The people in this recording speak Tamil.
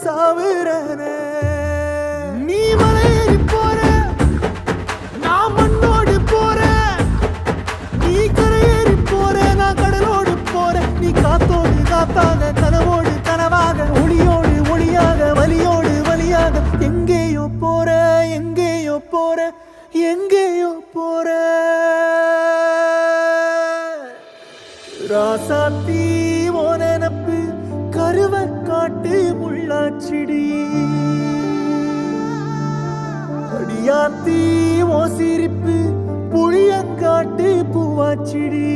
சாவுறனே நீ மலையேறி போற நான் மண்ணோடு போறேன் நீ கரையேறி போற நான் கடலோடு போறேன் நீ காத்தோடு காத்தாக கனவோடு கனவாக ஒளியோடு ஒளியாக வலியோடு வலியாக எங்கேயோ போற எங்கேயோ போற எங்கேயோ போற ராசாத்தி ஓ நினப்பு கருவ காட்டு முள்ளாச்சிடி அடியாத்தி ஓ சிரிப்பு புளியங்காட்டு பூவாச்சிடி